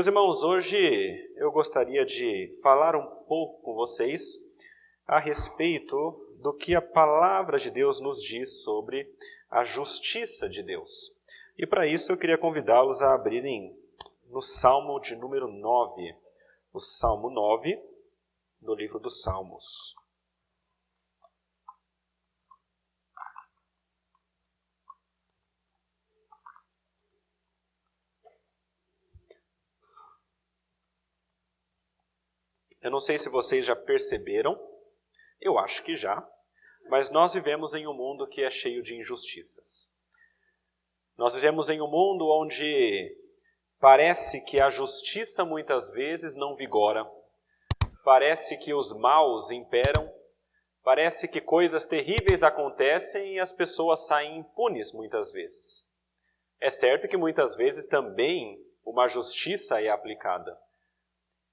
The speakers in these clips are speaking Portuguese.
Meus irmãos, hoje eu gostaria de falar um pouco com vocês a respeito do que a palavra de Deus nos diz sobre a justiça de Deus. E para isso eu queria convidá-los a abrirem no Salmo de número 9, o Salmo 9 do livro dos Salmos. Eu não sei se vocês já perceberam, eu acho que já, mas nós vivemos em um mundo que é cheio de injustiças. Nós vivemos em um mundo onde parece que a justiça muitas vezes não vigora, parece que os maus imperam, parece que coisas terríveis acontecem e as pessoas saem impunes muitas vezes. É certo que muitas vezes também uma justiça é aplicada.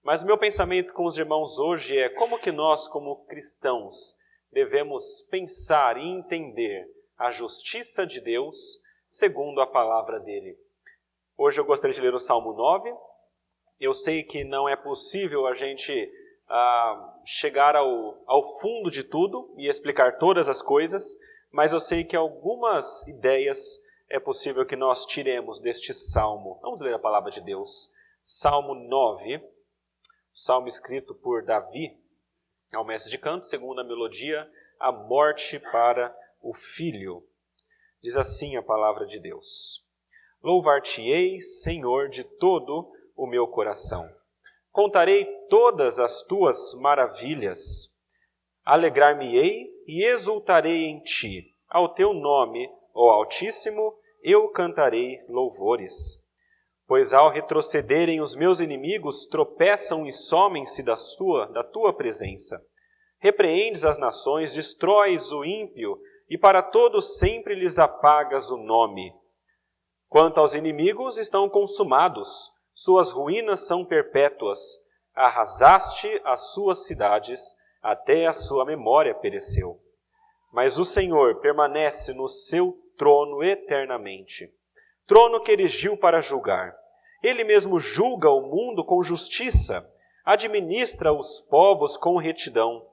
Mas o meu pensamento com os irmãos hoje é como que nós, como cristãos, devemos pensar e entender a justiça de Deus segundo a palavra dele. Hoje eu gostaria de ler o Salmo 9. Eu sei que não é possível a gente chegar ao fundo de tudo e explicar todas as coisas, mas eu sei que algumas ideias é possível que nós tiremos deste Salmo. Vamos ler a palavra de Deus. Salmo 9. Salmo escrito por Davi, ao mestre de canto, segundo a melodia, a morte para o filho. Diz assim a palavra de Deus: Louvar-te-ei, Senhor, de todo o meu coração. Contarei todas as tuas maravilhas. Alegrar-me-ei e exultarei em ti. Ao teu nome, ó Altíssimo, eu cantarei louvores. Pois ao retrocederem os meus inimigos, tropeçam e somem-se da tua presença. Repreendes as nações, destróis o ímpio, e para todos sempre lhes apagas o nome. Quanto aos inimigos, estão consumados, suas ruínas são perpétuas. Arrasaste as suas cidades, até a sua memória pereceu. Mas o Senhor permanece no seu trono eternamente. Trono que erigiu para julgar. Ele mesmo julga o mundo com justiça, administra os povos com retidão.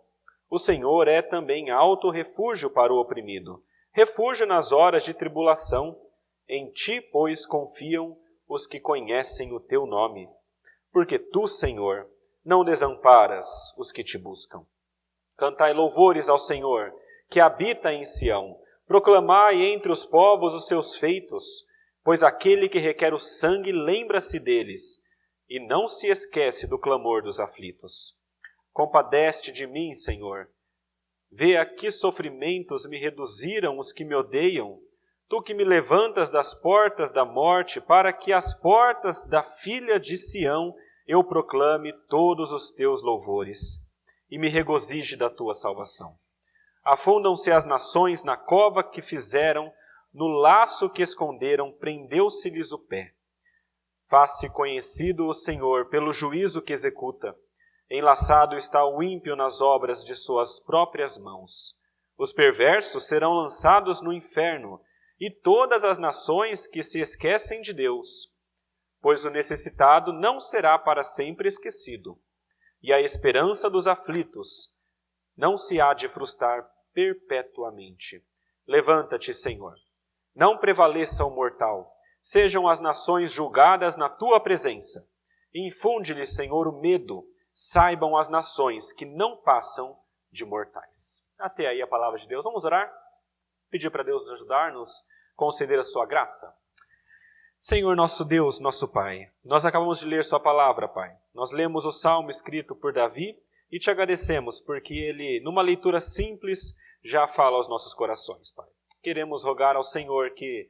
O Senhor é também alto refúgio para o oprimido, refúgio nas horas de tribulação. Em ti, pois, confiam os que conhecem o teu nome. Porque tu, Senhor, não desamparas os que te buscam. Cantai louvores ao Senhor, que habita em Sião. Proclamai entre os povos os seus feitos. Pois aquele que requer o sangue lembra-se deles, e não se esquece do clamor dos aflitos. Compadece de mim, Senhor. Vê a que sofrimentos me reduziram os que me odeiam. Tu que me levantas das portas da morte, para que às portas da filha de Sião eu proclame todos os teus louvores, e me regozije da tua salvação. Afundam-se as nações na cova que fizeram, no laço que esconderam, prendeu-se-lhes o pé. Faz-se conhecido o Senhor pelo juízo que executa. Enlaçado está o ímpio nas obras de suas próprias mãos. Os perversos serão lançados no inferno, e todas as nações que se esquecem de Deus. Pois o necessitado não será para sempre esquecido, e a esperança dos aflitos não se há de frustrar perpetuamente. Levanta-te, Senhor. Não prevaleça o mortal. Sejam as nações julgadas na tua presença. Infunde-lhes, Senhor, o medo. Saibam as nações que não passam de mortais. Até aí a palavra de Deus. Vamos orar? Pedir para Deus nos ajudar, nos conceder a sua graça. Senhor, nosso Deus, nosso Pai, nós acabamos de ler sua palavra, Pai. Nós lemos o salmo escrito por Davi e te agradecemos porque ele, numa leitura simples, já fala aos nossos corações, Pai. Queremos rogar ao Senhor que,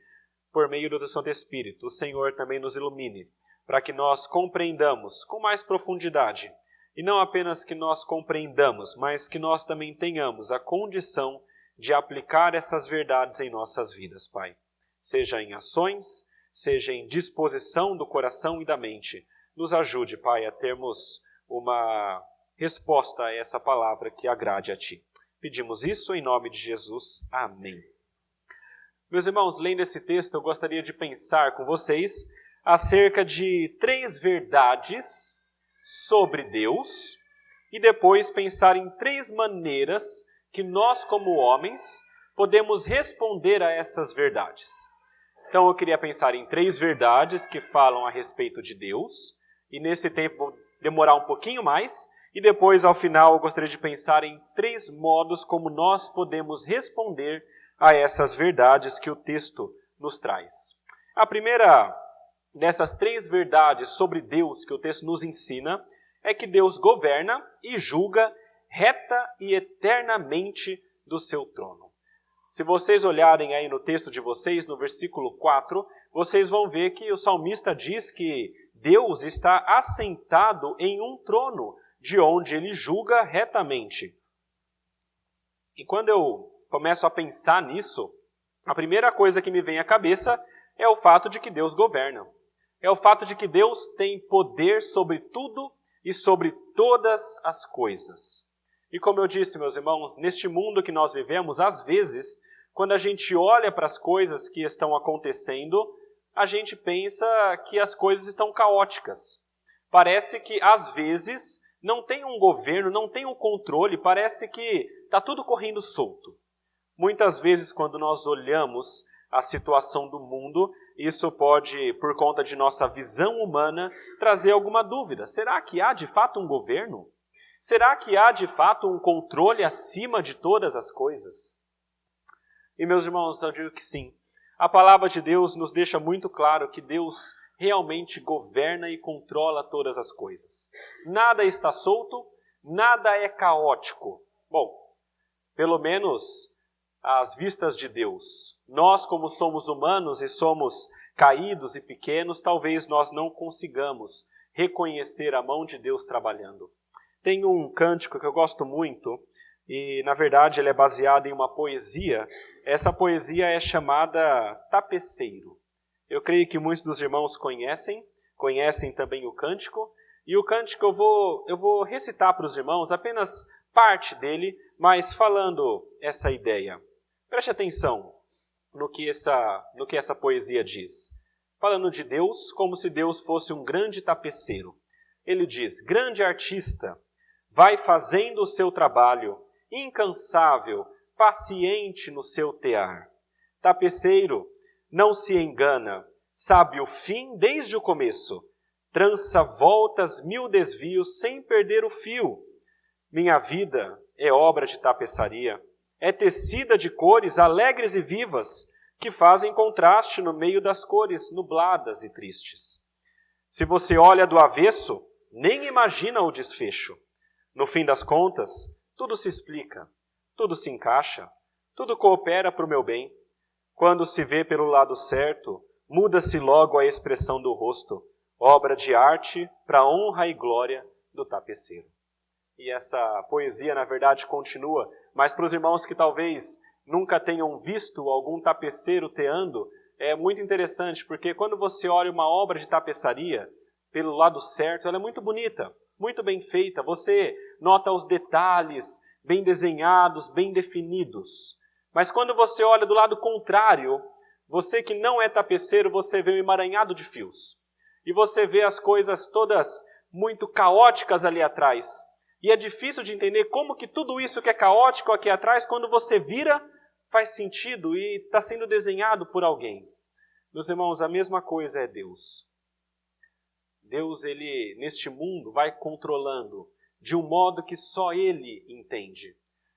por meio do Santo Espírito, o Senhor também nos ilumine, para que nós compreendamos com mais profundidade, e não apenas que nós compreendamos, mas que nós também tenhamos a condição de aplicar essas verdades em nossas vidas, Pai. Seja em ações, seja em disposição do coração e da mente. Nos ajude, Pai, a termos uma resposta a essa palavra que agrade a Ti. Pedimos isso em nome de Jesus. Amém. Meus irmãos, lendo esse texto, eu gostaria de pensar com vocês acerca de 3 verdades sobre Deus e depois pensar em 3 maneiras que nós, como homens, podemos responder a essas verdades. Então eu queria pensar em 3 verdades que falam a respeito de Deus, e nesse tempo vou demorar um pouquinho mais, e depois ao final eu gostaria de pensar em 3 modos como nós podemos responder a essas verdades que o texto nos traz. A primeira dessas 3 verdades sobre Deus que o texto nos ensina é que Deus governa e julga reta e eternamente do seu trono. Se vocês olharem aí no texto de vocês, no versículo 4, vocês vão ver que o salmista diz que Deus está assentado em um trono, de onde ele julga retamente. E quando eu começo a pensar nisso, a primeira coisa que me vem à cabeça é o fato de que Deus governa. É o fato de que Deus tem poder sobre tudo e sobre todas as coisas. E como eu disse, meus irmãos, neste mundo que nós vivemos, às vezes, quando a gente olha para as coisas que estão acontecendo, a gente pensa que as coisas estão caóticas. Parece que, às vezes, não tem um governo, não tem um controle, parece que está tudo correndo solto. Muitas vezes, quando nós olhamos a situação do mundo, isso pode, por conta de nossa visão humana, trazer alguma dúvida. Será que há de fato um governo? Será que há de fato um controle acima de todas as coisas? E meus irmãos, eu digo que sim. A palavra de Deus nos deixa muito claro que Deus realmente governa e controla todas as coisas. Nada está solto, nada é caótico. Bom, pelo menos às vistas de Deus. Nós, como somos humanos e somos caídos e pequenos, talvez nós não consigamos reconhecer a mão de Deus trabalhando. Tem um cântico que eu gosto muito, e na verdade ele é baseado em uma poesia. Essa poesia é chamada Tapeceiro. Eu creio que muitos dos irmãos conhecem também o cântico, e o cântico eu vou recitar para os irmãos apenas parte dele, mas falando essa ideia. Preste atenção no que essa poesia diz. Falando de Deus como se Deus fosse um grande tapeceiro. Ele diz: grande artista, vai fazendo o seu trabalho, incansável, paciente no seu tear. Tapeceiro, não se engana, sabe o fim desde o começo, trança voltas 1000 desvios sem perder o fio. Minha vida é obra de tapeçaria, é tecida de cores alegres e vivas, que fazem contraste no meio das cores nubladas e tristes. Se você olha do avesso, nem imagina o desfecho. No fim das contas, tudo se explica, tudo se encaixa, tudo coopera para o meu bem. Quando se vê pelo lado certo, muda-se logo a expressão do rosto, obra de arte para a honra e glória do tapeceiro. E essa poesia, na verdade, continua, mas para os irmãos que talvez nunca tenham visto algum tapeceiro teando, é muito interessante, porque quando você olha uma obra de tapeçaria, pelo lado certo, ela é muito bonita, muito bem feita, você nota os detalhes bem desenhados, bem definidos. Mas quando você olha do lado contrário, você que não é tapeceiro, você vê um emaranhado de fios. E você vê as coisas todas muito caóticas ali atrás. E é difícil de entender como que tudo isso que é caótico aqui atrás, quando você vira, faz sentido e está sendo desenhado por alguém. Meus irmãos, a mesma coisa é Deus. Deus, ele, neste mundo, vai controlando de um modo que só Ele entende.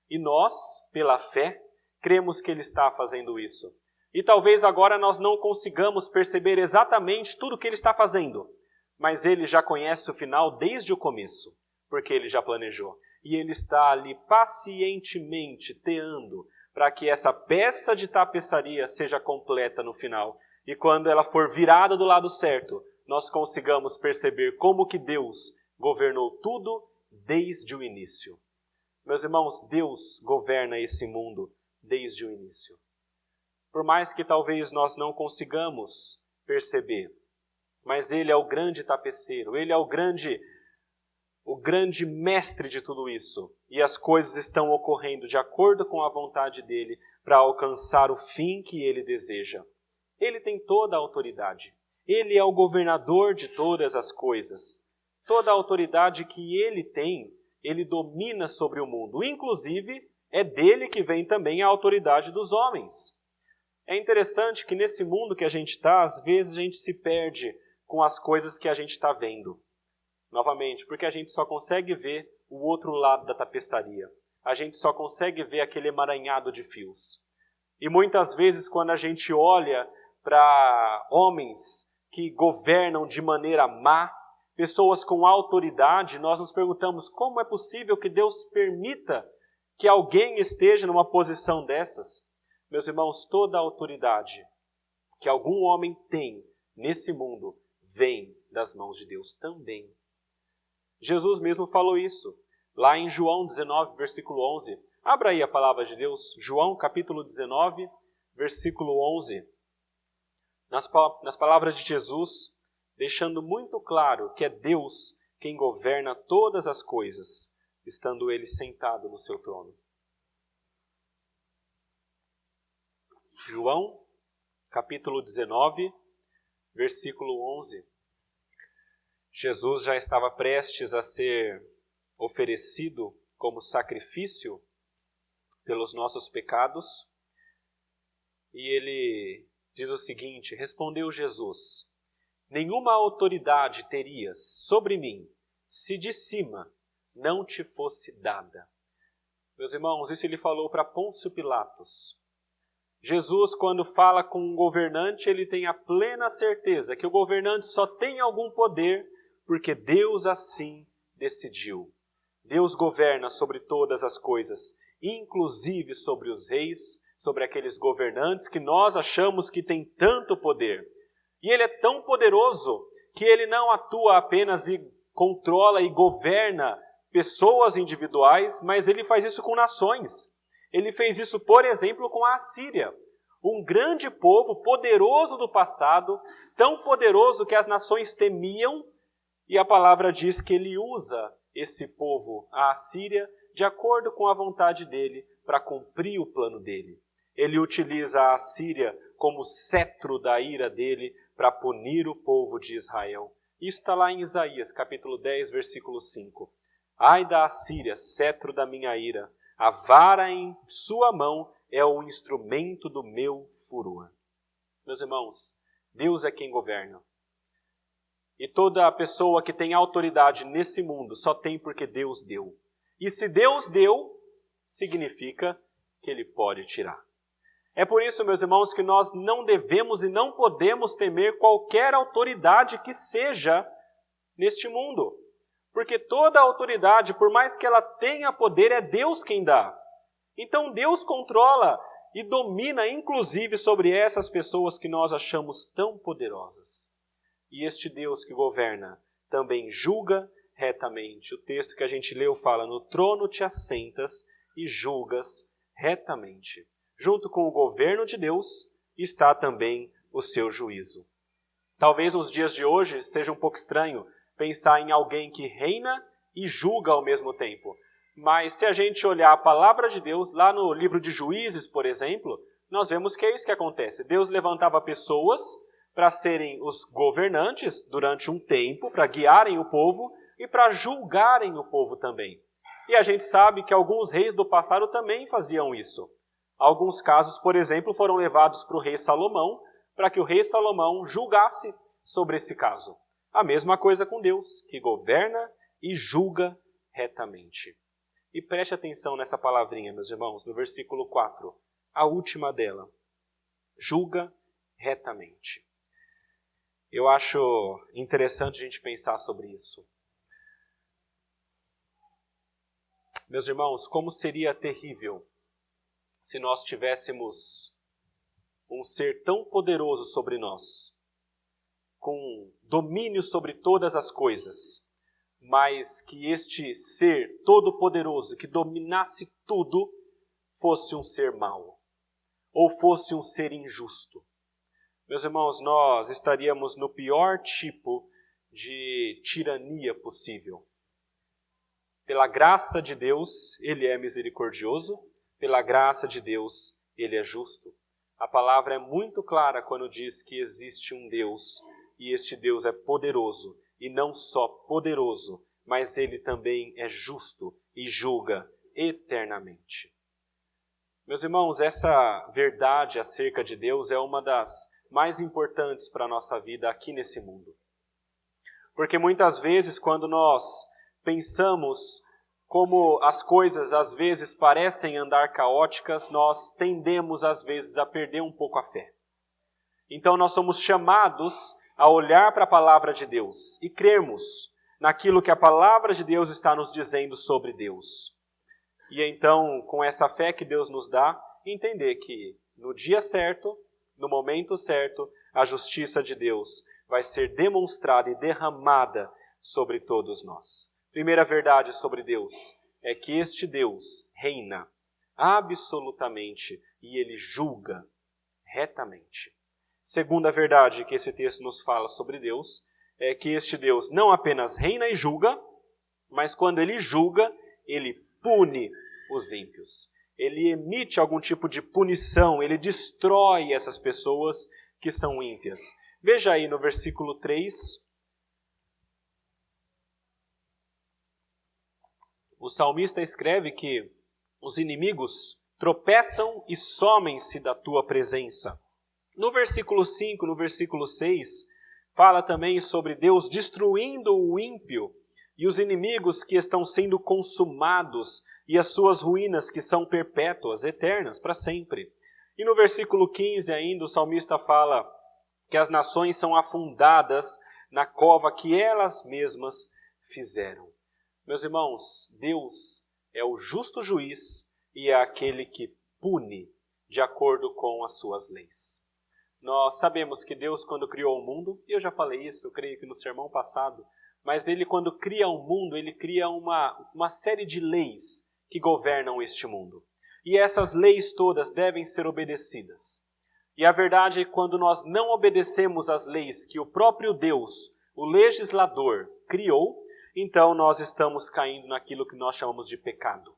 E nós, pela fé, cremos que Ele está fazendo isso. E talvez agora nós não consigamos perceber exatamente tudo o que Ele está fazendo, mas Ele já conhece o final desde o começo, porque Ele já planejou. E Ele está ali pacientemente teando para que essa peça de tapeçaria seja completa no final. E quando ela for virada do lado certo, nós consigamos perceber como que Deus governou tudo desde o início. Meus irmãos, Deus governa esse mundo desde o início. Por mais que talvez nós não consigamos perceber, mas Ele é o grande tapeceiro, Ele é o grande mestre de tudo isso. E as coisas estão ocorrendo de acordo com a vontade dEle para alcançar o fim que Ele deseja. Ele tem toda a autoridade. Ele é o governador de todas as coisas. Toda a autoridade que Ele tem, Ele domina sobre o mundo. Inclusive, é dele que vem também a autoridade dos homens. É interessante que nesse mundo que a gente está, às vezes a gente se perde com as coisas que a gente está vendo. Novamente, porque a gente só consegue ver o outro lado da tapeçaria. A gente só consegue ver aquele emaranhado de fios. E muitas vezes, quando a gente olha para homens que governam de maneira má, pessoas com autoridade, nós nos perguntamos como é possível que Deus permita que alguém esteja numa posição dessas. Meus irmãos, toda a autoridade que algum homem tem nesse mundo vem das mãos de Deus também. Jesus mesmo falou isso, lá em João 19, versículo 11. Abra aí a palavra de Deus, João capítulo 19, versículo 11. Nas palavras de Jesus, deixando muito claro que é Deus quem governa todas as coisas, estando Ele sentado no seu trono. João, capítulo 19, versículo 11. Jesus já estava prestes a ser oferecido como sacrifício pelos nossos pecados. E ele diz o seguinte: respondeu Jesus: nenhuma autoridade terias sobre mim, se de cima não te fosse dada. Meus irmãos, isso ele falou para Pôncio Pilatos. Jesus, quando fala com um governante, ele tem a plena certeza que o governante só tem algum poder porque Deus assim decidiu. Deus governa sobre todas as coisas, inclusive sobre os reis, sobre aqueles governantes que nós achamos que têm tanto poder. E Ele é tão poderoso que Ele não atua apenas e controla e governa pessoas individuais, mas Ele faz isso com nações. Ele fez isso, por exemplo, com a Assíria, um grande povo poderoso do passado, tão poderoso que as nações temiam, e a palavra diz que Ele usa esse povo, a Assíria, de acordo com a vontade dEle, para cumprir o plano dEle. Ele utiliza a Assíria como cetro da ira dEle para punir o povo de Israel. Isso está lá em Isaías, capítulo 10, versículo 5. Ai da Assíria, cetro da minha ira, a vara em sua mão é o instrumento do meu furor. Meus irmãos, Deus é quem governa. E toda pessoa que tem autoridade nesse mundo só tem porque Deus deu. E se Deus deu, significa que Ele pode tirar. É por isso, meus irmãos, que nós não devemos e não podemos temer qualquer autoridade que seja neste mundo. Porque toda autoridade, por mais que ela tenha poder, é Deus quem dá. Então Deus controla e domina, inclusive, sobre essas pessoas que nós achamos tão poderosas. E este Deus que governa também julga retamente. O texto que a gente leu fala: no trono te assentas e julgas retamente. Junto com o governo de Deus está também o seu juízo. Talvez nos dias de hoje seja um pouco estranho pensar em alguém que reina e julga ao mesmo tempo. Mas se a gente olhar a palavra de Deus, lá no livro de Juízes, por exemplo, nós vemos que é isso que acontece. Deus levantava pessoas para serem os governantes durante um tempo, para guiarem o povo e para julgarem o povo também. E a gente sabe que alguns reis do passado também faziam isso. Alguns casos, por exemplo, foram levados para o rei Salomão, para que o rei Salomão julgasse sobre esse caso. A mesma coisa com Deus, que governa e julga retamente. E preste atenção nessa palavrinha, meus irmãos, no versículo 4, a última dela. Julga retamente. Eu acho interessante a gente pensar sobre isso. Meus irmãos, como seria terrível se nós tivéssemos um ser tão poderoso sobre nós, com domínio sobre todas as coisas, mas que este ser todo-poderoso, que dominasse tudo, fosse um ser mau, ou fosse um ser injusto. Meus irmãos, nós estaríamos no pior tipo de tirania possível. Pela graça de Deus, Ele é misericordioso, pela graça de Deus, Ele é justo. A palavra é muito clara quando diz que existe um Deus e este Deus é poderoso, e não só poderoso, mas Ele também é justo e julga eternamente. Meus irmãos, essa verdade acerca de Deus é uma das mais importantes para a nossa vida aqui nesse mundo. Porque muitas vezes, quando nós pensamos como as coisas às vezes parecem andar caóticas, nós tendemos às vezes a perder um pouco a fé. Então nós somos chamados a olhar para a palavra de Deus e crermos naquilo que a palavra de Deus está nos dizendo sobre Deus. E então, com essa fé que Deus nos dá, entender que no dia certo, no momento certo, a justiça de Deus vai ser demonstrada e derramada sobre todos nós. Primeira verdade sobre Deus é que este Deus reina absolutamente e Ele julga retamente. Segunda verdade que esse texto nos fala sobre Deus é que este Deus não apenas reina e julga, mas quando Ele julga, Ele pune os ímpios. Ele emite algum tipo de punição, Ele destrói essas pessoas que são ímpias. Veja aí no versículo 3, o salmista escreve que os inimigos tropeçam e somem-se da tua presença. No versículo 5, no versículo 6, fala também sobre Deus destruindo o ímpio e os inimigos que estão sendo consumados e as suas ruínas que são perpétuas, eternas, para sempre. E no versículo 15 ainda o salmista fala que as nações são afundadas na cova que elas mesmas fizeram. Meus irmãos, Deus é o justo juiz e é aquele que pune de acordo com as suas leis. Nós sabemos que Deus, quando criou o mundo, e eu já falei isso, eu creio que no sermão passado, mas Ele, quando cria o mundo, Ele cria uma série de leis que governam este mundo. E essas leis todas devem ser obedecidas. E a verdade é que quando nós não obedecemos às leis que o próprio Deus, o legislador, criou, então nós estamos caindo naquilo que nós chamamos de pecado.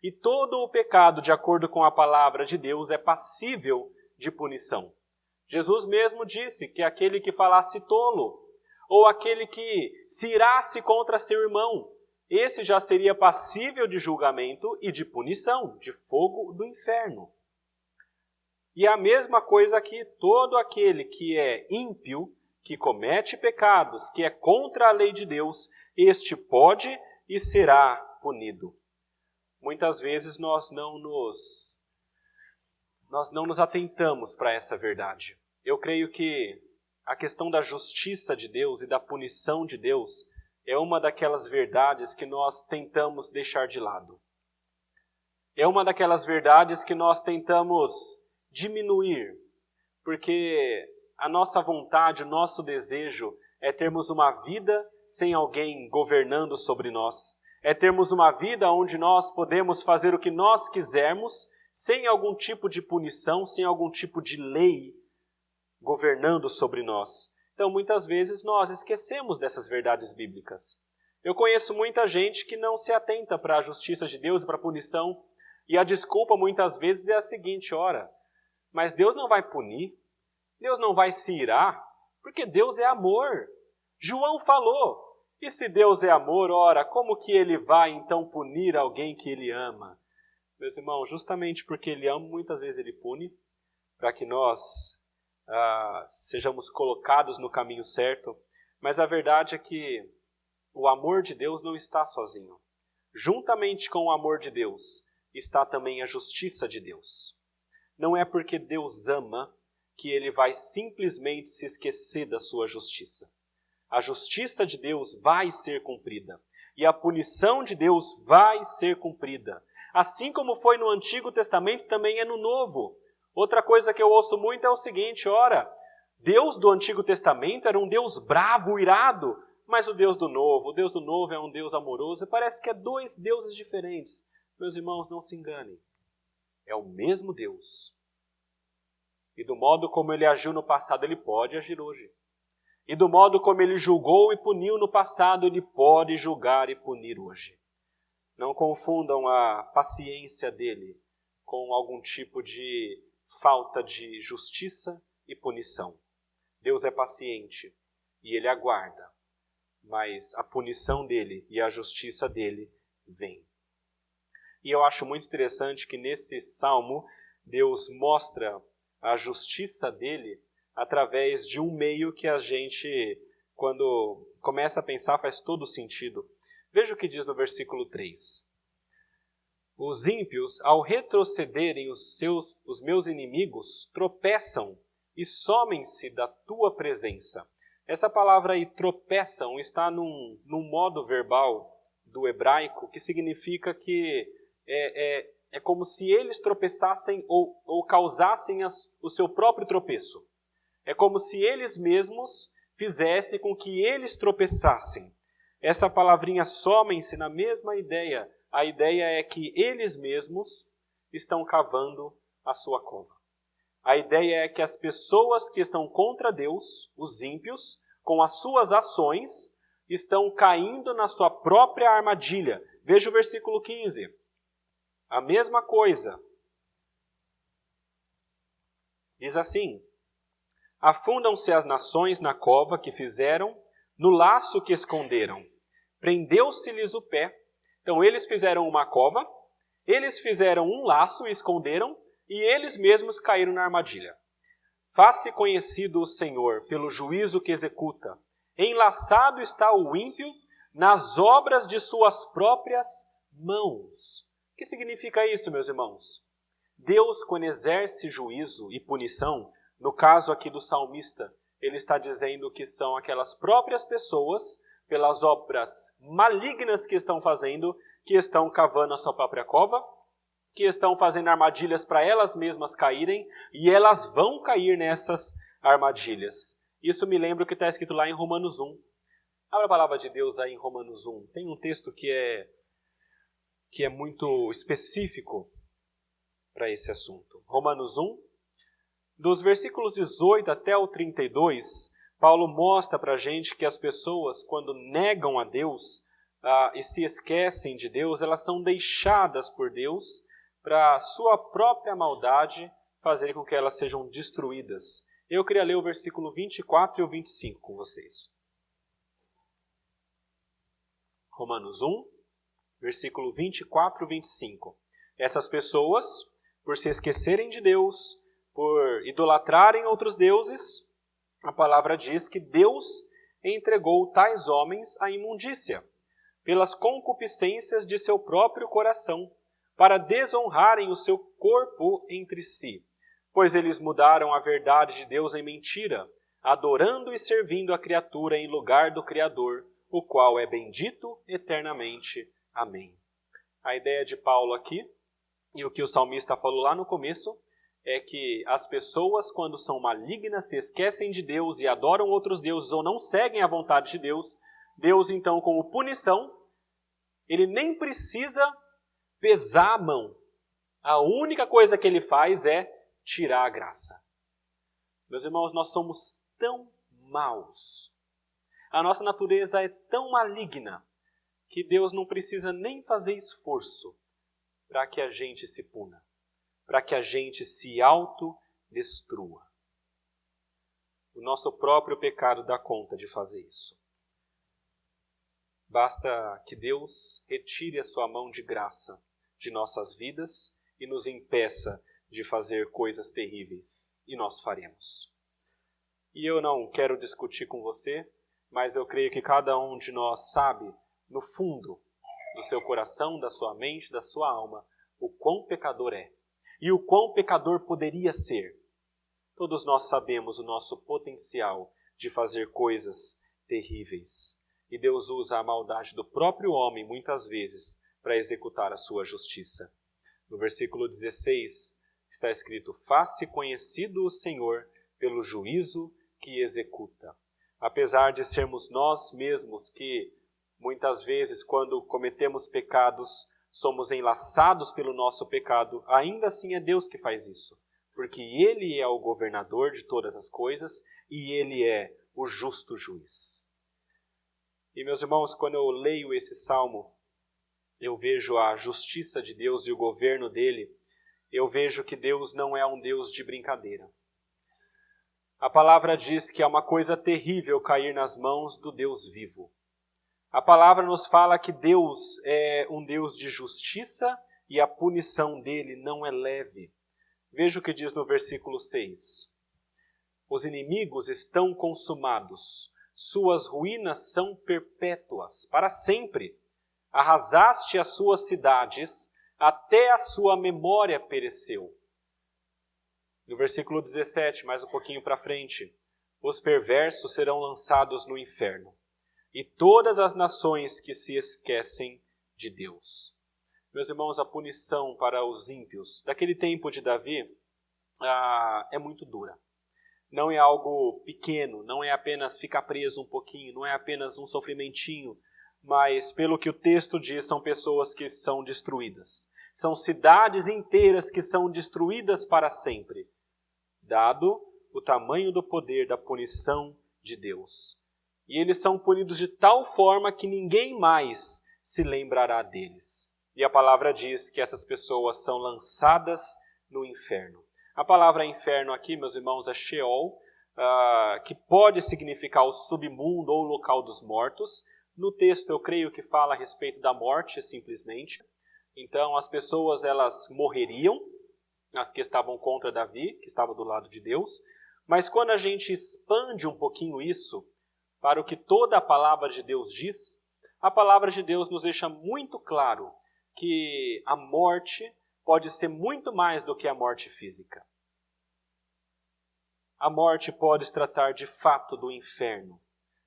E todo o pecado, de acordo com a palavra de Deus, é passível de punição. Jesus mesmo disse que aquele que falasse tolo, ou aquele que se irasse contra seu irmão, esse já seria passível de julgamento e de punição, de fogo do inferno. E a mesma coisa aqui, todo aquele que é ímpio, que comete pecados, que é contra a lei de Deus, este pode e será punido. Muitas vezes nós não nos atentamos para essa verdade. Eu creio que a questão da justiça de Deus e da punição de Deus é uma daquelas verdades que nós tentamos deixar de lado. É uma daquelas verdades que nós tentamos diminuir, porque a nossa vontade, o nosso desejo é termos uma vida sem alguém governando sobre nós. É termos uma vida onde nós podemos fazer o que nós quisermos, sem algum tipo de punição, sem algum tipo de lei governando sobre nós. Então, muitas vezes, nós esquecemos dessas verdades bíblicas. Eu conheço muita gente que não se atenta para a justiça de Deus e para a punição, e a desculpa, muitas vezes, é a seguinte: ora, mas Deus não vai punir, Deus não vai se irar, porque Deus é amor. João falou, e se Deus é amor, ora, como que Ele vai, então, punir alguém que Ele ama? Meus irmãos, justamente porque Ele ama, muitas vezes Ele pune, para que nós sejamos colocados no caminho certo, mas a verdade é que o amor de Deus não está sozinho. Juntamente com o amor de Deus está também a justiça de Deus. Não é porque Deus ama que Ele vai simplesmente se esquecer da sua justiça. A justiça de Deus vai ser cumprida e a punição de Deus vai ser cumprida. Assim como foi no Antigo Testamento, também é no Novo. Outra coisa que eu ouço muito é o seguinte: ora, Deus do Antigo Testamento era um Deus bravo, irado, mas o Deus do Novo é um Deus amoroso, e parece que é dois deuses diferentes. Meus irmãos, não se enganem. É o mesmo Deus. E do modo como Ele agiu no passado, Ele pode agir hoje. E do modo como Ele julgou e puniu no passado, Ele pode julgar e punir hoje. Não confundam a paciência dEle com algum tipo de falta de justiça e punição. Deus é paciente, e ele aguarda, mas a punição dele e a justiça dele vem. E eu acho muito interessante que nesse salmo Deus mostra a justiça dele através de um meio que a gente, quando começa a pensar, faz todo sentido. Veja o que diz no versículo 3. Os ímpios, ao retrocederem os meus inimigos, tropeçam e somem-se da tua presença. Essa palavra aí, tropeçam, está num modo verbal do hebraico que significa que é como se eles tropeçassem ou causassem o seu próprio tropeço. É como se eles mesmos fizessem com que eles tropeçassem. Essa palavrinha somem-se na mesma ideia. A ideia é que eles mesmos estão cavando a sua cova. A ideia é que as pessoas que estão contra Deus, os ímpios, com as suas ações, estão caindo na sua própria armadilha. Veja o versículo 15. A mesma coisa. Diz assim: afundam-se as nações na cova que fizeram, no laço que esconderam. Prendeu-se-lhes o pé. Então eles fizeram uma cova, eles fizeram um laço e esconderam, e eles mesmos caíram na armadilha. Faça conhecido o Senhor pelo juízo que executa. Enlaçado está o ímpio nas obras de suas próprias mãos. O que significa isso, meus irmãos? Deus, quando exerce juízo e punição, no caso aqui do salmista, ele está dizendo que são aquelas próprias pessoas, pelas obras malignas que estão fazendo, que estão cavando a sua própria cova, que estão fazendo armadilhas para elas mesmas caírem, e elas vão cair nessas armadilhas. Isso me lembra o que está escrito lá em Romanos 1. Abra a palavra de Deus aí em Romanos 1. Tem um texto que é muito específico para esse assunto. Romanos 1, dos versículos 18 até o 32, Paulo mostra para a gente que as pessoas, quando negam a Deus e se esquecem de Deus, elas são deixadas por Deus para a sua própria maldade fazer com que elas sejam destruídas. Eu queria ler o versículo 24 e o 25 com vocês. Romanos 1, versículo 24 e 25. Essas pessoas, por se esquecerem de Deus, por idolatrarem outros deuses, a palavra diz que Deus entregou tais homens à imundícia, pelas concupiscências de seu próprio coração, para desonrarem o seu corpo entre si, pois eles mudaram a verdade de Deus em mentira, adorando e servindo a criatura em lugar do Criador, o qual é bendito eternamente. Amém. A ideia de Paulo aqui, e o que o salmista falou lá no começo, é que as pessoas, quando são malignas, se esquecem de Deus e adoram outros deuses ou não seguem a vontade de Deus, Deus, então, como punição, ele nem precisa pesar a mão. A única coisa que ele faz é tirar a graça. Meus irmãos, nós somos tão maus. A nossa natureza é tão maligna que Deus não precisa nem fazer esforço para que a gente se puna, para que a gente se autodestrua. O nosso próprio pecado dá conta de fazer isso. Basta que Deus retire a sua mão de graça de nossas vidas e nos impeça de fazer coisas terríveis, e nós faremos. E eu não quero discutir com você, mas eu creio que cada um de nós sabe, no fundo do seu coração, da sua mente, da sua alma, o quão pecador é e o quão pecador poderia ser. Todos nós sabemos o nosso potencial de fazer coisas terríveis. E Deus usa a maldade do próprio homem, muitas vezes, para executar a sua justiça. No versículo 16 está escrito: faça conhecido o Senhor pelo juízo que executa. Apesar de sermos nós mesmos que, muitas vezes, quando cometemos pecados, somos enlaçados pelo nosso pecado, ainda assim é Deus que faz isso. Porque Ele é o governador de todas as coisas e Ele é o justo juiz. E, meus irmãos, quando eu leio esse salmo, eu vejo a justiça de Deus e o governo dele, eu vejo que Deus não é um Deus de brincadeira. A palavra diz que é uma coisa terrível cair nas mãos do Deus vivo. A palavra nos fala que Deus é um Deus de justiça e a punição dele não é leve. Veja o que diz no versículo 6. Os inimigos estão consumados, suas ruínas são perpétuas, para sempre. Arrasaste as suas cidades, até a sua memória pereceu. No versículo 17, mais um pouquinho para frente, os perversos serão lançados no inferno, e todas as nações que se esquecem de Deus. Meus irmãos, a punição para os ímpios daquele tempo de Davi é muito dura. Não é algo pequeno, não é apenas ficar preso um pouquinho, não é apenas um sofrimentinho, mas pelo que o texto diz, são pessoas que são destruídas. São cidades inteiras que são destruídas para sempre, dado o tamanho do poder da punição de Deus. E eles são punidos de tal forma que ninguém mais se lembrará deles. E a palavra diz que essas pessoas são lançadas no inferno. A palavra inferno aqui, meus irmãos, é Sheol, que pode significar o submundo ou o local dos mortos. No texto eu creio que fala a respeito da morte simplesmente. Então as pessoas elas morreriam, as que estavam contra Davi, que estavam do lado de Deus. Mas quando a gente expande um pouquinho isso para o que toda a palavra de Deus diz, a palavra de Deus nos deixa muito claro que a morte pode ser muito mais do que a morte física. A morte pode se tratar de fato do inferno,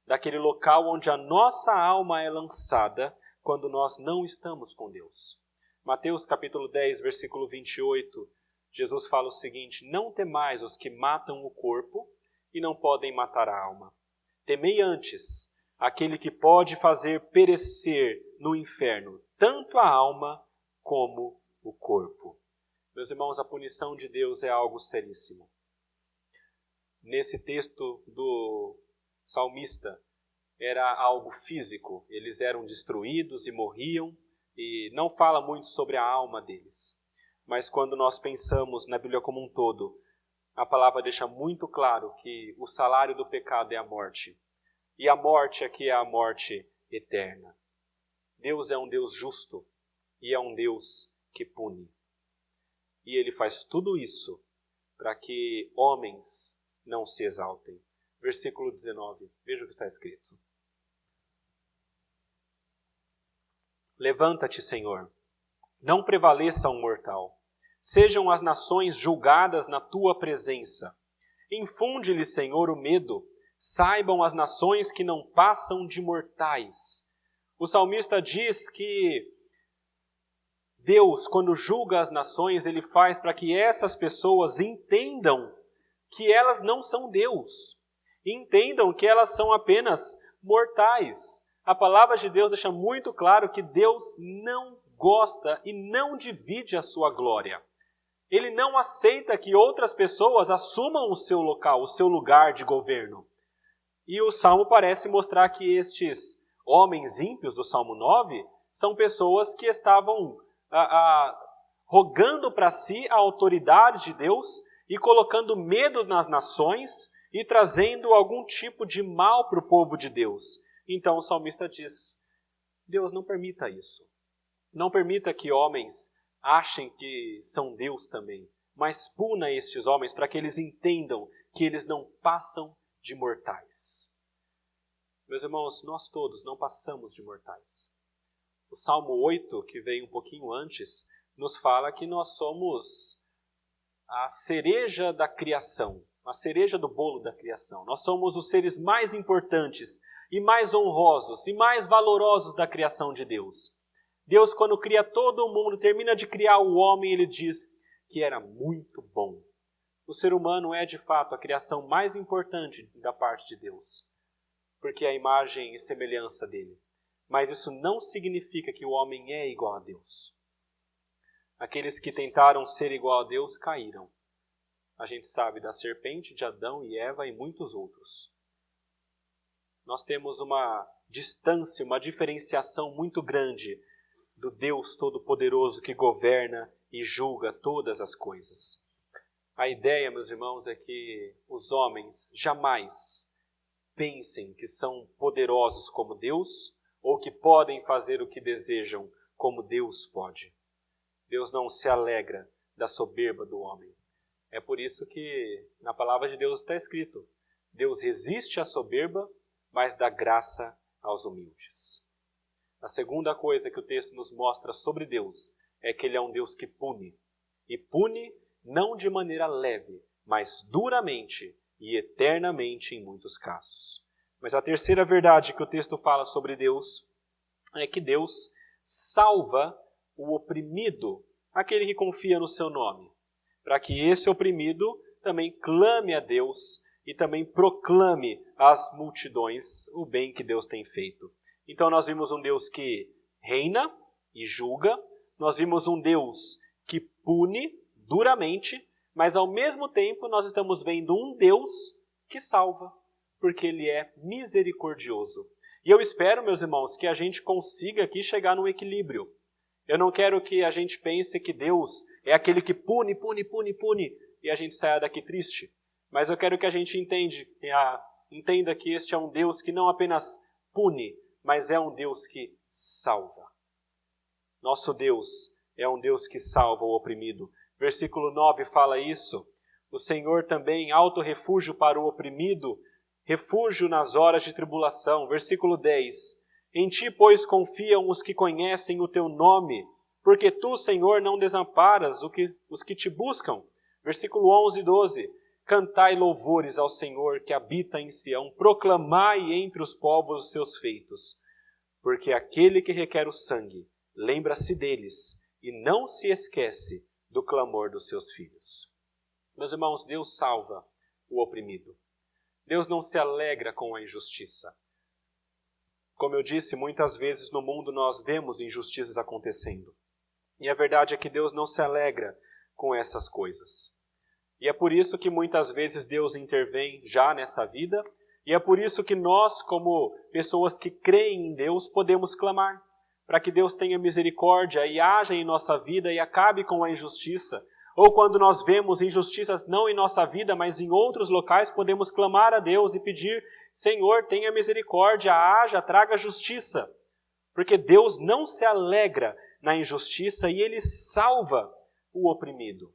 daquele local onde a nossa alma é lançada quando nós não estamos com Deus. Mateus capítulo 10, versículo 28, Jesus fala o seguinte: não temais os que matam o corpo e não podem matar a alma. Temei antes aquele que pode fazer perecer no inferno tanto a alma como o corpo. Meus irmãos, a punição de Deus é algo seríssimo. Nesse texto do salmista, era algo físico. Eles eram destruídos e morriam, e não fala muito sobre a alma deles. Mas quando nós pensamos na Bíblia como um todo, a palavra deixa muito claro que o salário do pecado é a morte. E a morte aqui é a morte eterna. Deus é um Deus justo e é um Deus que pune. E Ele faz tudo isso para que homens não se exaltem. Versículo 19, veja o que está escrito. Levanta-te, Senhor, não prevaleça um mortal. Sejam as nações julgadas na tua presença. Infunde-lhe, Senhor, o medo. Saibam as nações que não passam de mortais. O salmista diz que Deus, quando julga as nações, Ele faz para que essas pessoas entendam que elas não são Deus. Entendam que elas são apenas mortais. A palavra de Deus deixa muito claro que Deus não gosta e não divide a sua glória. Ele não aceita que outras pessoas assumam o seu local, o seu lugar de governo. E o Salmo parece mostrar que estes homens ímpios do Salmo 9 são pessoas que estavam rogando para si a autoridade de Deus e colocando medo nas nações e trazendo algum tipo de mal para o povo de Deus. Então o salmista diz: Deus, não permita isso. Não permita que homens achem que são Deus também, mas puna estes homens para que eles entendam que eles não passam de mortais. Meus irmãos, nós todos não passamos de mortais. O Salmo 8, que veio um pouquinho antes, nos fala que nós somos a cereja da criação, a cereja do bolo da criação. Nós somos os seres mais importantes e mais honrosos e mais valorosos da criação de Deus. Deus, quando cria todo o mundo, termina de criar o homem, Ele diz que era muito bom. O ser humano é, de fato, a criação mais importante da parte de Deus, porque é a imagem e semelhança dele. Mas isso não significa que o homem é igual a Deus. Aqueles que tentaram ser igual a Deus caíram. A gente sabe da serpente, de Adão e Eva e muitos outros. Nós temos uma distância, uma diferenciação muito grande do Deus Todo-Poderoso que governa e julga todas as coisas. A ideia, meus irmãos, é que os homens jamais pensem que são poderosos como Deus ou que podem fazer o que desejam como Deus pode. Deus não se alegra da soberba do homem. É por isso que na palavra de Deus está escrito: Deus resiste à soberba, mas dá graça aos humildes. A segunda coisa que o texto nos mostra sobre Deus é que Ele é um Deus que pune. E pune não de maneira leve, mas duramente e eternamente em muitos casos. Mas a terceira verdade que o texto fala sobre Deus é que Deus salva o oprimido, aquele que confia no seu nome, para que esse oprimido também clame a Deus e também proclame às multidões o bem que Deus tem feito. Então nós vimos um Deus que reina e julga, nós vimos um Deus que pune duramente, mas ao mesmo tempo nós estamos vendo um Deus que salva, porque Ele é misericordioso. E eu espero, meus irmãos, que a gente consiga aqui chegar num equilíbrio. Eu não quero que a gente pense que Deus é aquele que pune, e a gente saia daqui triste. Mas eu quero que a gente entenda que este é um Deus que não apenas pune, mas é um Deus que salva. Nosso Deus é um Deus que salva o oprimido. Versículo 9 fala isso. O Senhor também, alto refúgio para o oprimido, refúgio nas horas de tribulação. Versículo 10. Em ti, pois, confiam os que conhecem o teu nome, porque tu, Senhor, não desamparas os que te buscam. Versículo 11 e 12. Cantai louvores ao Senhor que habita em Sião, proclamai entre os povos os seus feitos. Porque aquele que requer o sangue, lembra-se deles e não se esquece do clamor dos seus filhos. Meus irmãos, Deus salva o oprimido. Deus não se alegra com a injustiça. Como eu disse, muitas vezes no mundo nós vemos injustiças acontecendo. E a verdade é que Deus não se alegra com essas coisas. E é por isso que muitas vezes Deus intervém já nessa vida, e é por isso que nós, como pessoas que creem em Deus, podemos clamar para que Deus tenha misericórdia e haja em nossa vida e acabe com a injustiça. Ou quando nós vemos injustiças não em nossa vida, mas em outros locais, podemos clamar a Deus e pedir: Senhor, tenha misericórdia, haja, traga justiça. Porque Deus não se alegra na injustiça e Ele salva o oprimido.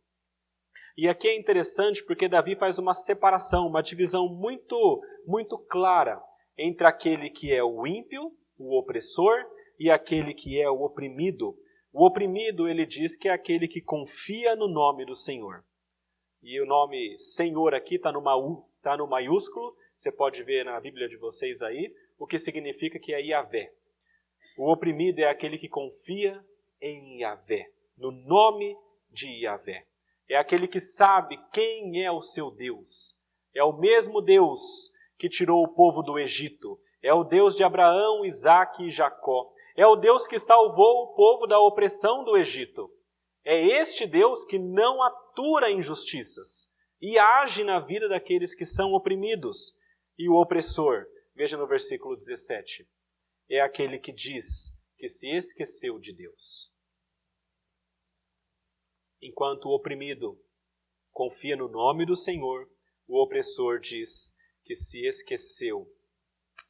E aqui é interessante porque Davi faz uma separação, uma divisão muito clara entre aquele que é o ímpio, o opressor, e aquele que é o oprimido. O oprimido, ele diz que é aquele que confia no nome do Senhor. E o nome Senhor aqui está no maiúsculo, você pode ver na Bíblia de vocês aí, o que significa que é Yahvé. O oprimido é aquele que confia em Yahvé, no nome de Yahvé. É aquele que sabe quem é o seu Deus. É o mesmo Deus que tirou o povo do Egito. É o Deus de Abraão, Isaque e Jacó. É o Deus que salvou o povo da opressão do Egito. É este Deus que não atura injustiças e age na vida daqueles que são oprimidos. E o opressor, veja no versículo 17, é aquele que diz que se esqueceu de Deus. Enquanto o oprimido confia no nome do Senhor, o opressor diz que se esqueceu,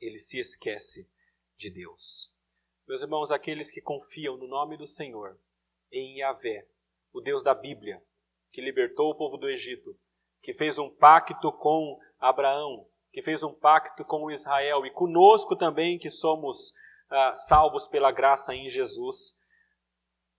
ele se esquece de Deus. Meus irmãos, aqueles que confiam no nome do Senhor, em Yahvé, o Deus da Bíblia, que libertou o povo do Egito, que fez um pacto com Abraão, que fez um pacto com Israel e conosco também, que somos salvos pela graça em Jesus.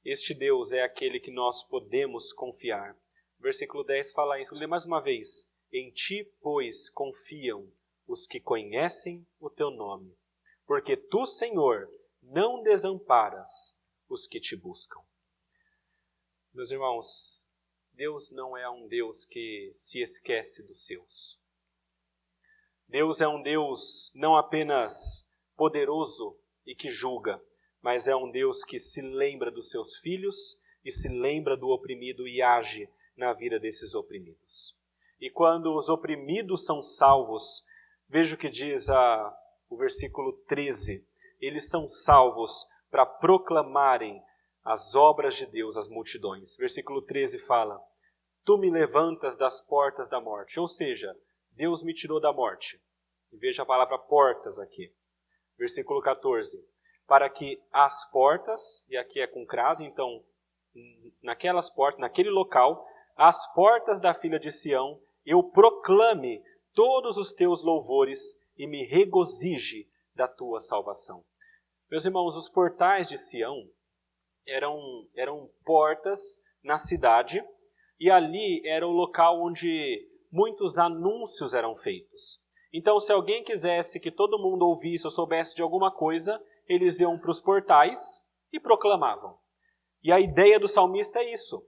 Este Deus é aquele que nós podemos confiar. Versículo 10 fala isso. Lê mais uma vez. Em ti, pois, confiam os que conhecem o teu nome, porque tu, Senhor, não desamparas os que te buscam. Meus irmãos, Deus não é um Deus que se esquece dos seus. Deus é um Deus não apenas poderoso e que julga, mas é um Deus que se lembra dos seus filhos e se lembra do oprimido e age na vida desses oprimidos. E quando os oprimidos são salvos, veja o que diz o versículo 13. Eles são salvos para proclamarem as obras de Deus às multidões. Versículo 13 fala: tu me levantas das portas da morte. Ou seja, Deus me tirou da morte. E veja a palavra portas aqui. Versículo 14. Para que as portas, e aqui é com crase, então, naquelas portas, naquele local, as portas da filha de Sião, eu proclame todos os teus louvores e me regozije da tua salvação. Meus irmãos, os portais de Sião eram portas na cidade, e ali era o local onde muitos anúncios eram feitos. Então, se alguém quisesse que todo mundo ouvisse ou soubesse de alguma coisa, eles iam para os portais e proclamavam. E a ideia do salmista é isso.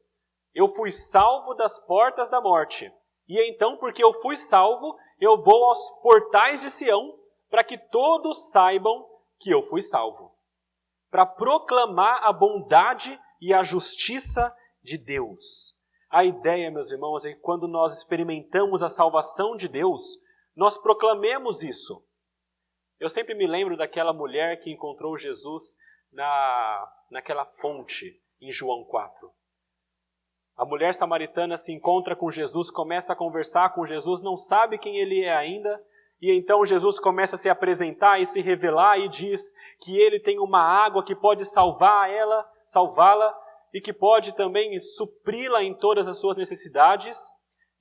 Eu fui salvo das portas da morte. E então, porque eu fui salvo, eu vou aos portais de Sião para que todos saibam que eu fui salvo. Para proclamar a bondade e a justiça de Deus. A ideia, meus irmãos, é que quando nós experimentamos a salvação de Deus, nós proclamemos isso. Eu sempre me lembro daquela mulher que encontrou Jesus naquela fonte em João 4. A mulher samaritana se encontra com Jesus, começa a conversar com Jesus, não sabe quem ele é ainda, e então Jesus começa a se apresentar e se revelar e diz que ele tem uma água que pode salvá-la, e que pode também supri-la em todas as suas necessidades.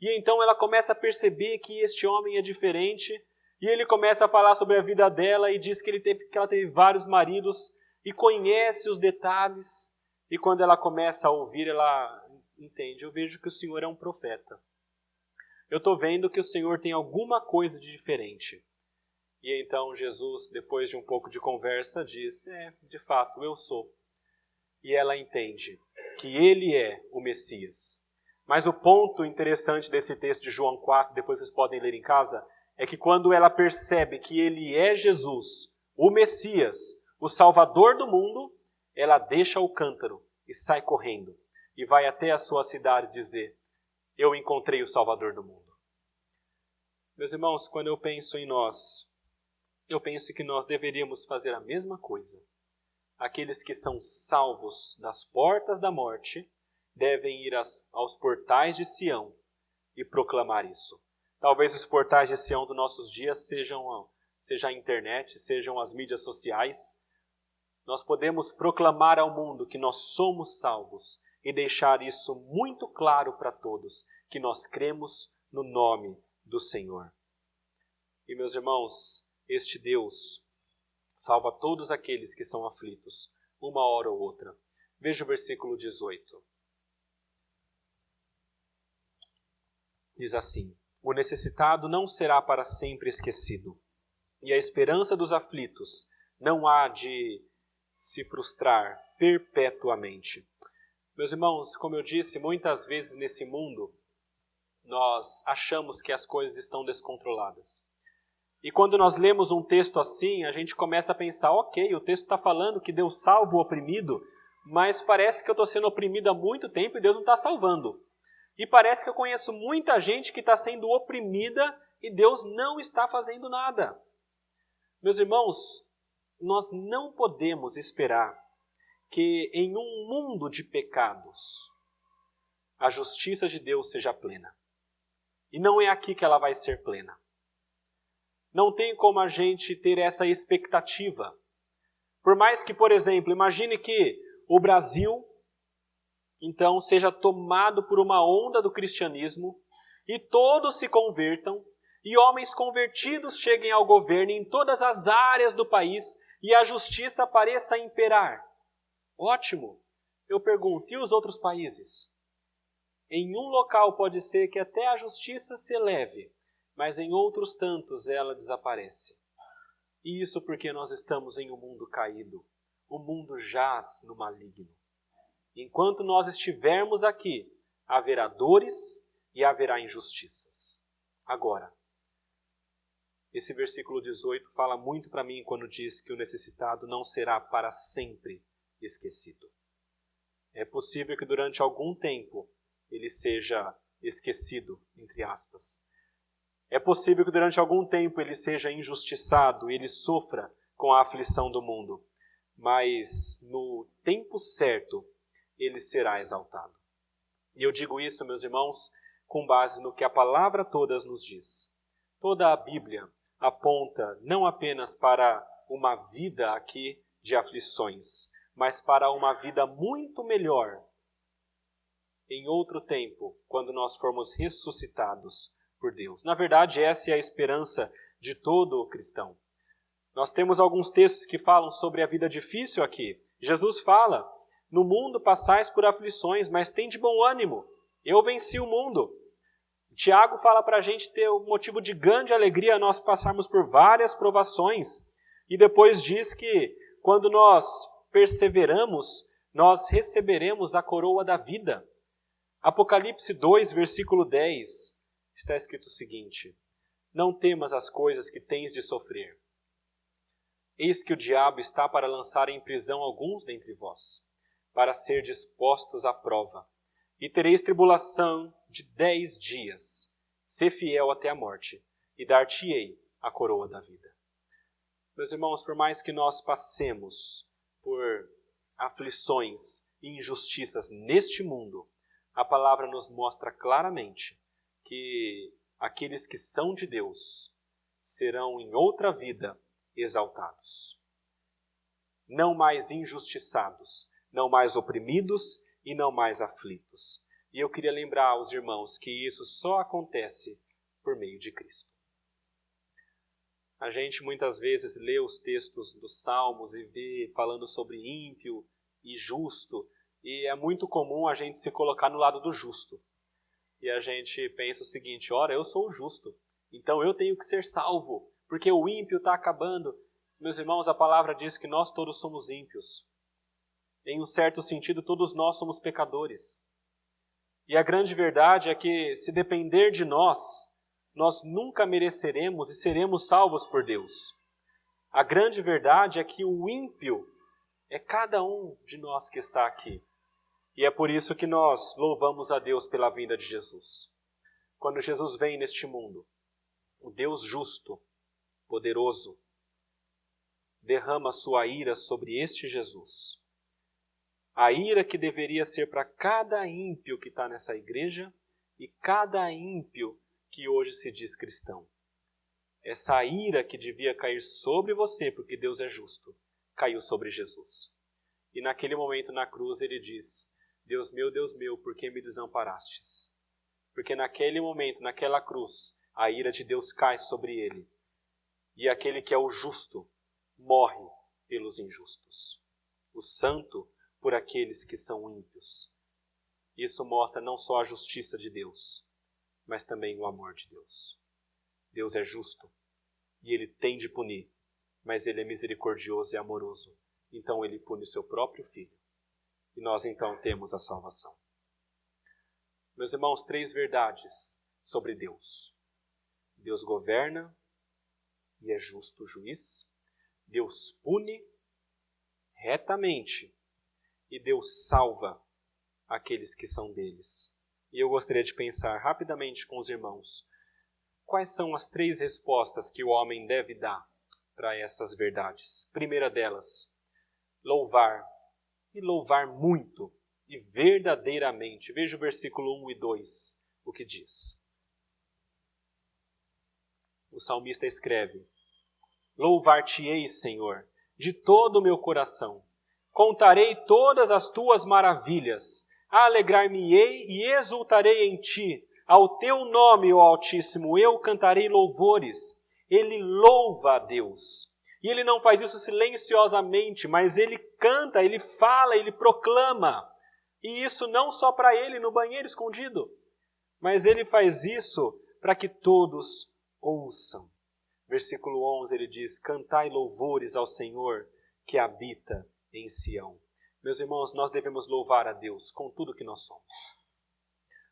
E então ela começa a perceber que este homem é diferente, e ele começa a falar sobre a vida dela e diz que ela teve vários maridos e conhece os detalhes. E quando ela começa a ouvir, ela entende, eu vejo que o Senhor é um profeta. Eu estou vendo que o Senhor tem alguma coisa de diferente. E então Jesus, depois de um pouco de conversa, diz, de fato, eu sou. E ela entende que ele é o Messias. Mas o ponto interessante desse texto de João 4, depois vocês podem ler em casa, é que quando ela percebe que ele é Jesus, o Messias, o Salvador do mundo, ela deixa o cântaro e sai correndo. E vai até a sua cidade dizer, eu encontrei o Salvador do mundo. Meus irmãos, quando eu penso em nós, eu penso que nós deveríamos fazer a mesma coisa. Aqueles que são salvos das portas da morte devem ir aos portais de Sião e proclamar isso. Talvez os portais de Sião dos nossos dias seja a internet, sejam as mídias sociais. Nós podemos proclamar ao mundo que nós somos salvos e deixar isso muito claro para todos, que nós cremos no nome do Senhor. E meus irmãos, este Deus salva todos aqueles que são aflitos, uma hora ou outra. Veja o versículo 18. Diz assim, o necessitado não será para sempre esquecido, e a esperança dos aflitos não há de se frustrar perpetuamente. Meus irmãos, como eu disse, muitas vezes nesse mundo, nós achamos que as coisas estão descontroladas. E quando nós lemos um texto assim, a gente começa a pensar, ok, o texto está falando que Deus salva o oprimido, mas parece que eu estou sendo oprimido há muito tempo e Deus não está salvando. E parece que eu conheço muita gente que está sendo oprimida e Deus não está fazendo nada. Meus irmãos, nós não podemos esperar que em um mundo de pecados, a justiça de Deus seja plena. E não é aqui que ela vai ser plena. Não tem como a gente ter essa expectativa. Por mais que, por exemplo, imagine que o Brasil, então, seja tomado por uma onda do cristianismo e todos se convertam e homens convertidos cheguem ao governo em todas as áreas do país e a justiça pareça imperar. Ótimo! Eu pergunto, e os outros países? Em um local pode ser que até a justiça se eleve, mas em outros tantos ela desaparece. E isso porque nós estamos em um mundo caído. O mundo jaz no maligno. Enquanto nós estivermos aqui, haverá dores e haverá injustiças. Agora, esse versículo 18 fala muito para mim quando diz que o necessitado não será para sempre esquecido. É possível que durante algum tempo ele seja esquecido, entre aspas. É possível que durante algum tempo ele seja injustiçado, ele sofra com a aflição do mundo. Mas no tempo certo, ele será exaltado. E eu digo isso, meus irmãos, com base no que a palavra toda nos diz. Toda a Bíblia aponta não apenas para uma vida aqui de aflições, mas para uma vida muito melhor em outro tempo, quando nós formos ressuscitados por Deus. Na verdade, essa é a esperança de todo cristão. Nós temos alguns textos que falam sobre a vida difícil aqui. Jesus fala, no mundo passais por aflições, mas tem de bom ânimo. Eu venci o mundo. Tiago fala para a gente ter o motivo de grande alegria nós passarmos por várias provações. E depois diz que quando nós perseveramos, nós receberemos a coroa da vida. Apocalipse 2, versículo 10, está escrito o seguinte: não temas as coisas que tens de sofrer. Eis que o diabo está para lançar em prisão alguns dentre vós, para ser dispostos à prova. E tereis tribulação de 10 dias. Sê fiel até a morte, e dar-te-ei a coroa da vida. Meus irmãos, por mais que nós passemos por aflições e injustiças neste mundo, a palavra nos mostra claramente que aqueles que são de Deus serão em outra vida exaltados. Não mais injustiçados, não mais oprimidos e não mais aflitos. E eu queria lembrar aos irmãos que isso só acontece por meio de Cristo. A gente muitas vezes lê os textos dos Salmos e vê falando sobre ímpio e justo, e é muito comum a gente se colocar no lado do justo. E a gente pensa o seguinte: ora, eu sou o justo, então eu tenho que ser salvo, porque o ímpio está acabando. Meus irmãos, a palavra diz que nós todos somos ímpios. Em um certo sentido, todos nós somos pecadores. E a grande verdade é que, se depender de nós, nós nunca mereceremos e seremos salvos por Deus. A grande verdade é que o ímpio é cada um de nós que está aqui. E é por isso que nós louvamos a Deus pela vinda de Jesus. Quando Jesus vem neste mundo, o Deus justo, poderoso, derrama sua ira sobre este Jesus. A ira que deveria ser para cada ímpio que está nessa igreja e cada ímpio que hoje se diz cristão. Essa ira que devia cair sobre você, porque Deus é justo, caiu sobre Jesus. E naquele momento na cruz ele diz: Deus meu, por que me desamparastes? Porque naquele momento, naquela cruz, a ira de Deus cai sobre ele. E aquele que é o justo morre pelos injustos. O santo por aqueles que são ímpios. Isso mostra não só a justiça de Deus, mas também o amor de Deus. Deus é justo e Ele tem de punir, mas Ele é misericordioso e amoroso. Então Ele pune o seu próprio Filho. E nós então temos a salvação. Meus irmãos, 3 verdades sobre Deus. Deus governa e é justo juiz. Deus pune retamente. E Deus salva aqueles que são deles. E eu gostaria de pensar rapidamente com os irmãos. Quais são as 3 respostas que o homem deve dar para essas verdades? Primeira delas, louvar. E louvar muito e verdadeiramente. Veja o versículo 1 e 2, o que diz. O salmista escreve: louvar-te-ei, Senhor, de todo o meu coração. Contarei todas as tuas maravilhas, alegrar-me-ei e exultarei em ti. Ao teu nome, ó Altíssimo, eu cantarei louvores. Ele louva a Deus. E ele não faz isso silenciosamente, mas ele canta, ele fala, ele proclama. E isso não só para ele no banheiro escondido, mas ele faz isso para que todos ouçam. Versículo 11, ele diz: cantai louvores ao Senhor que habita em Sião. Meus irmãos, nós devemos louvar a Deus com tudo que nós somos.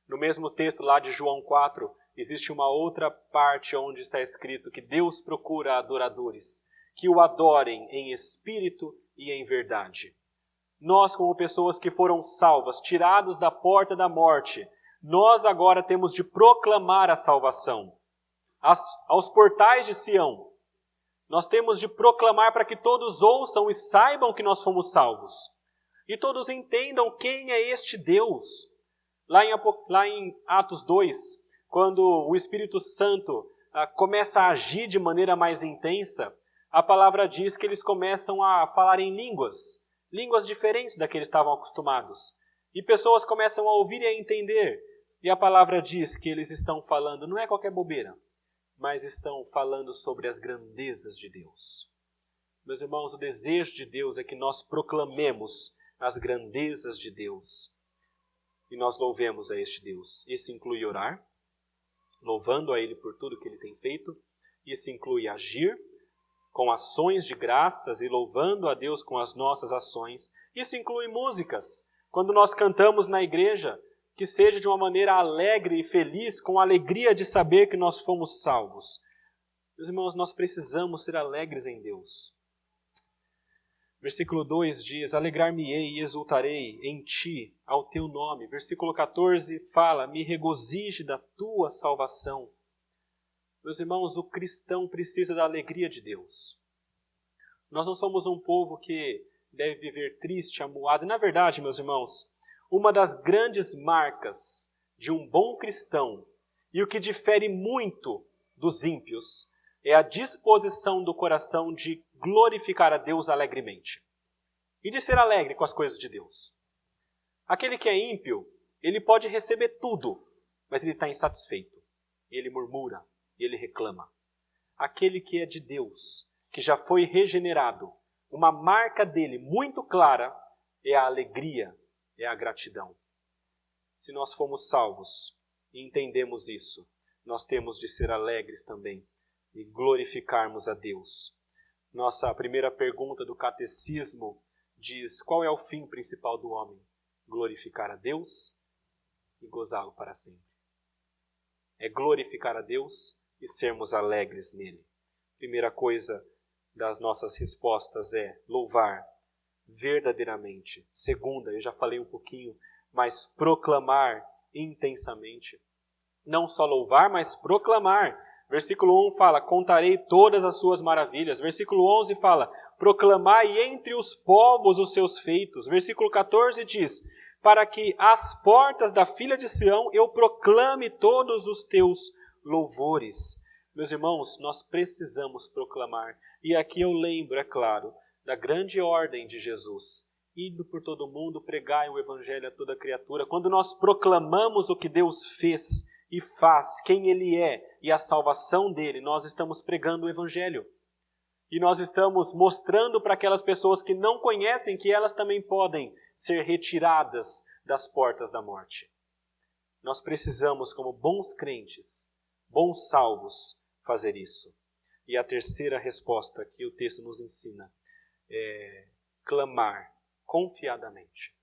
No mesmo texto lá de João 4, existe uma outra parte onde está escrito que Deus procura adoradores, que o adorem em espírito e em verdade. Nós, como pessoas que foram salvas, tirados da porta da morte, nós agora temos de proclamar a salvação. Aos portais de Sião, nós temos de proclamar para que todos ouçam e saibam que nós fomos salvos. E todos entendam quem é este Deus. Lá em Atos 2, quando o Espírito Santo começa a agir de maneira mais intensa, a palavra diz que eles começam a falar em línguas diferentes da que eles estavam acostumados. E pessoas começam a ouvir e a entender. E a palavra diz que eles estão falando, não é qualquer bobeira, mas estão falando sobre as grandezas de Deus. Meus irmãos, o desejo de Deus é que nós proclamemos as grandezas de Deus. E nós louvemos a este Deus. Isso inclui orar, louvando a Ele por tudo que Ele tem feito. Isso inclui agir com ações de graças e louvando a Deus com as nossas ações. Isso inclui músicas. Quando nós cantamos na igreja, que seja de uma maneira alegre e feliz, com a alegria de saber que nós fomos salvos. Meus irmãos, nós precisamos ser alegres em Deus. Versículo 2 diz, alegrar-me-ei e exultarei em ti, ao teu nome. Versículo 14 fala, me regozije da tua salvação. Meus irmãos, o cristão precisa da alegria de Deus. Nós não somos um povo que deve viver triste, amuado. E, na verdade, meus irmãos, uma das grandes marcas de um bom cristão, e o que difere muito dos ímpios, é a disposição do coração de glorificar a Deus alegremente. E de ser alegre com as coisas de Deus. Aquele que é ímpio, ele pode receber tudo, mas ele está insatisfeito. Ele murmura, ele reclama. Aquele que é de Deus, que já foi regenerado, uma marca dele muito clara é a alegria, é a gratidão. Se nós fomos salvos e entendemos isso, nós temos de ser alegres também e glorificarmos a Deus. Nossa primeira pergunta do catecismo diz, qual é o fim principal do homem? Glorificar a Deus e gozá-lo para sempre. É glorificar a Deus e sermos alegres nele. Primeira coisa das nossas respostas é louvar verdadeiramente. Segunda, eu já falei um pouquinho, mas proclamar intensamente. Não só louvar, mas proclamar. Versículo 1 fala, contarei todas as suas maravilhas. Versículo 11 fala, proclamai entre os povos os seus feitos. Versículo 14 diz, para que às portas da filha de Sião eu proclame todos os teus louvores. Meus irmãos, nós precisamos proclamar. E aqui eu lembro, é claro, da grande ordem de Jesus. Indo por todo mundo, pregai o evangelho a toda criatura. Quando nós proclamamos o que Deus fez e faz, quem Ele é e a salvação dele, nós estamos pregando o evangelho. E nós estamos mostrando para aquelas pessoas que não conhecem que elas também podem ser retiradas das portas da morte. Nós precisamos, como bons crentes, bons salvos, fazer isso. E a terceira resposta que o texto nos ensina é clamar confiadamente.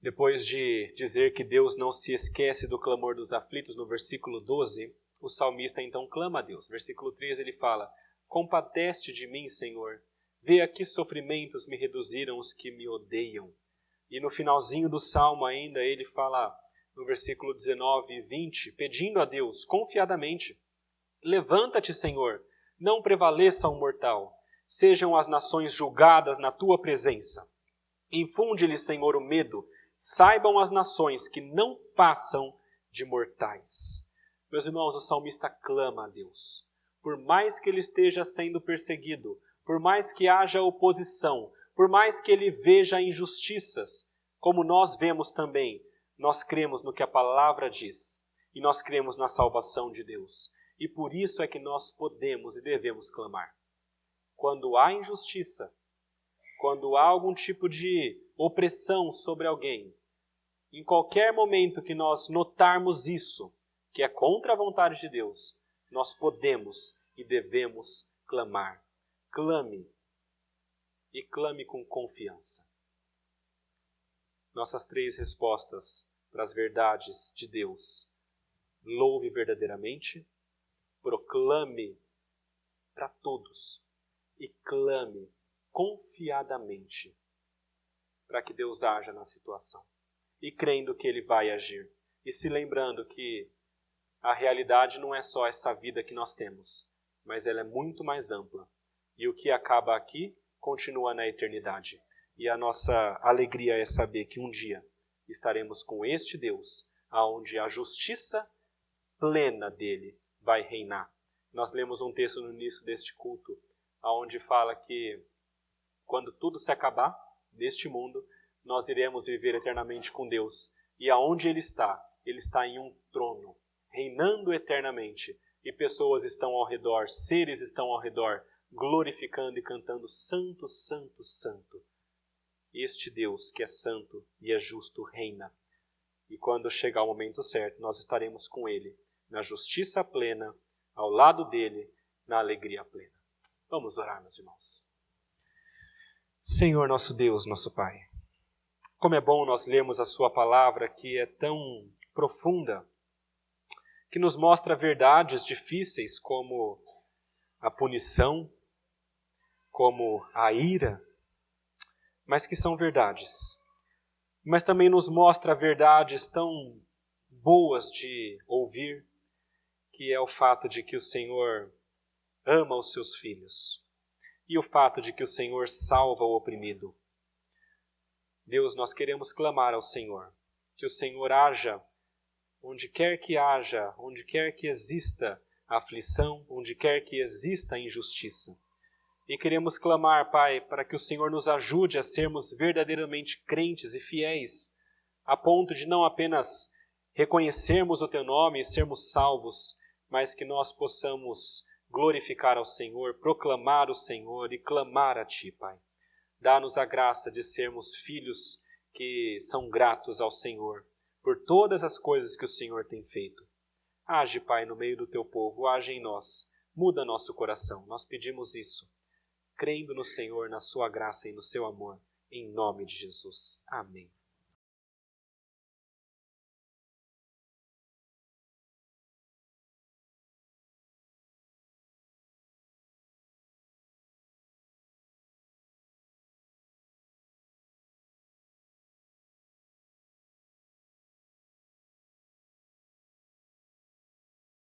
Depois de dizer que Deus não se esquece do clamor dos aflitos, no versículo 12, o salmista então clama a Deus. Versículo 13 ele fala, compadece de mim, Senhor, vê a que sofrimentos me reduziram os que me odeiam. E no finalzinho do salmo ainda ele fala, no versículo 19 e 20, pedindo a Deus confiadamente, levanta-te, Senhor, não prevaleça o mortal, sejam as nações julgadas na tua presença. Infunde-lhes, Senhor, o medo, saibam as nações que não passam de mortais. Meus irmãos, o salmista clama a Deus. Por mais que ele esteja sendo perseguido, por mais que haja oposição, por mais que ele veja injustiças, como nós vemos também, nós cremos no que a palavra diz e nós cremos na salvação de Deus. E por isso é que nós podemos e devemos clamar. Quando há injustiça, quando há algum tipo de opressão sobre alguém, em qualquer momento que nós notarmos isso, que é contra a vontade de Deus, nós podemos e devemos clamar. Clame. E clame com confiança. Nossas três respostas para as verdades de Deus. Louve verdadeiramente, proclame para todos e clame confiadamente para que Deus haja na situação. E crendo que Ele vai agir. E se lembrando que a realidade não é só essa vida que nós temos, mas ela é muito mais ampla. E o que acaba aqui continua na eternidade. E a nossa alegria é saber que um dia estaremos com este Deus, aonde a justiça plena dele vai reinar. Nós lemos um texto no início deste culto, aonde fala que quando tudo se acabar neste mundo, nós iremos viver eternamente com Deus. E aonde Ele está em um trono, reinando eternamente. E pessoas estão ao redor, seres estão ao redor, glorificando e cantando: Santo, Santo, Santo. Este Deus que é santo e é justo reina. E quando chegar o momento certo, nós estaremos com Ele, na justiça plena, ao lado dEle, na alegria plena. Vamos orar, meus irmãos. Senhor nosso Deus, nosso Pai, como é bom nós lermos a Sua palavra, que é tão profunda, que nos mostra verdades difíceis como a punição, como a ira, mas que são verdades. Mas também nos mostra verdades tão boas de ouvir, que é o fato de que o Senhor ama os seus filhos e o fato de que o Senhor salva o oprimido. Deus, nós queremos clamar ao Senhor, que o Senhor haja onde quer que exista aflição, onde quer que exista injustiça. E queremos clamar, Pai, para que o Senhor nos ajude a sermos verdadeiramente crentes e fiéis, a ponto de não apenas reconhecermos o Teu nome e sermos salvos, mas que nós possamos glorificar ao Senhor, proclamar o Senhor e clamar a Ti, Pai. Dá-nos a graça de sermos filhos que são gratos ao Senhor por todas as coisas que o Senhor tem feito. Age, Pai, no meio do Teu povo, age em nós, muda nosso coração. Nós pedimos isso, crendo no Senhor, na Sua graça e no Seu amor, em nome de Jesus. Amém.